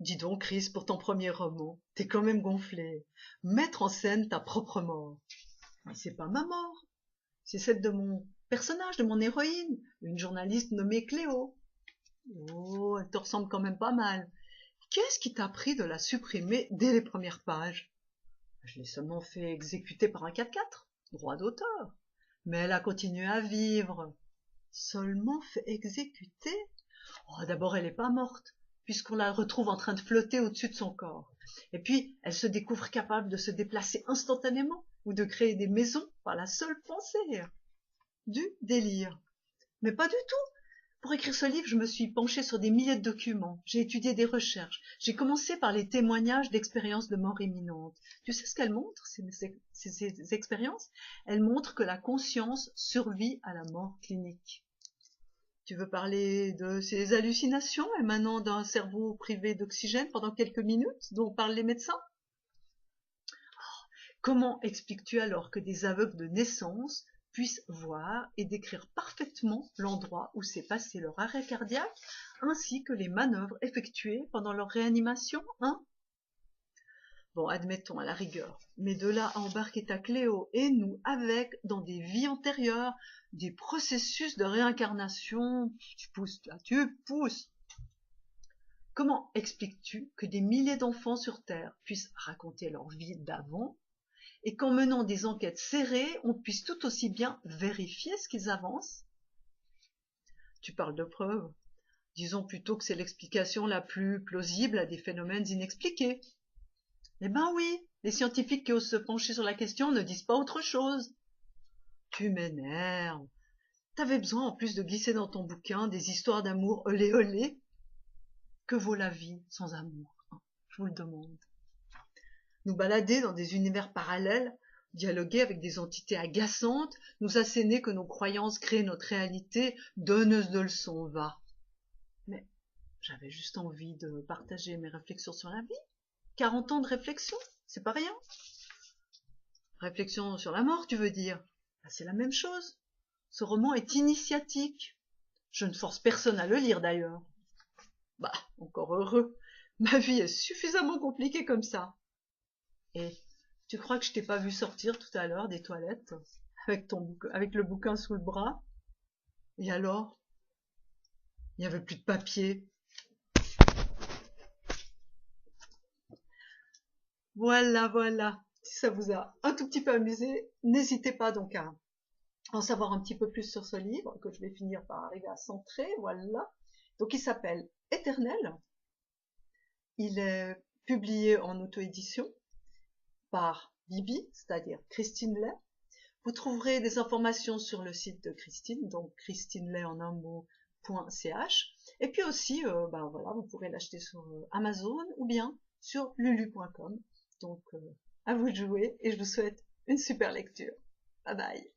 Dis donc, Chris, pour ton premier roman, t'es quand même gonflé. Mettre en scène ta propre mort. Mais c'est pas ma mort, c'est celle de mon personnage, de mon héroïne, une journaliste nommée Cléo. Oh, elle te ressemble quand même pas mal. Qu'est-ce qui t'a pris de la supprimer dès les premières pages? Je l'ai seulement fait exécuter par un 4x4, droit d'auteur. Mais elle a continué à vivre. Seulement fait exécuter? Oh, d'abord, elle n'est pas morte, puisqu'on la retrouve en train de flotter au-dessus de son corps. Et puis, elle se découvre capable de se déplacer instantanément ou de créer des maisons par la seule pensée. Du délire. Mais pas du tout. Pour écrire ce livre, je me suis penchée sur des milliers de documents. J'ai étudié des recherches. J'ai commencé par les témoignages d'expériences de mort imminente. Tu sais ce qu'elles montrent, ces expériences? Elles montrent que la conscience survit à la mort clinique. Tu veux parler de ces hallucinations émanant d'un cerveau privé d'oxygène pendant quelques minutes, dont parlent les médecins? Comment expliques-tu alors que des aveugles de naissance puissent voir et décrire parfaitement l'endroit où s'est passé leur arrêt cardiaque, ainsi que les manœuvres effectuées pendant leur réanimation, hein? Bon, admettons à la rigueur, mais de là à embarquer ta Cléo et nous avec, dans des vies antérieures, des processus de réincarnation, tu pousses là, tu pousses. Comment expliques-tu que des milliers d'enfants sur Terre puissent raconter leur vie d'avant et qu'en menant des enquêtes serrées, on puisse tout aussi bien vérifier ce qu'ils avancent? Tu parles de preuves. Disons plutôt que c'est l'explication la plus plausible à des phénomènes inexpliqués. Eh ben oui, les scientifiques qui osent se pencher sur la question ne disent pas autre chose. Tu m'énerves. T'avais besoin en plus de glisser dans ton bouquin des histoires d'amour olé olé? Que vaut la vie sans amour, hein, je vous le demande. Nous balader dans des univers parallèles, dialoguer avec des entités agaçantes, nous asséner que nos croyances créent notre réalité, donneuse de leçons, va. Mais j'avais juste envie de partager mes réflexions sur la vie. 40 ans de réflexion, c'est pas rien. Réflexion sur la mort, tu veux dire? Ben, c'est la même chose. Ce roman est initiatique. Je ne force personne à le lire d'ailleurs. Bah, encore heureux. Ma vie est suffisamment compliquée comme ça. Et tu crois que je t'ai pas vu sortir tout à l'heure des toilettes avec le bouquin sous le bras? Et alors? Il n'y avait plus de papier. Voilà, voilà. Si ça vous a un tout petit peu amusé, n'hésitez pas donc à en savoir un petit peu plus sur ce livre, que je vais finir par arriver à centrer, voilà. Donc il s'appelle Éternel. Il est publié en auto-édition par Bibi, c'est-à-dire Christine Lay. Vous trouverez des informations sur le site de Christine, donc christinelay en un mot.ch. Et puis aussi, ben voilà, vous pourrez l'acheter sur Amazon ou bien sur lulu.com. Donc, à vous de jouer et je vous souhaite une super lecture. Bye bye.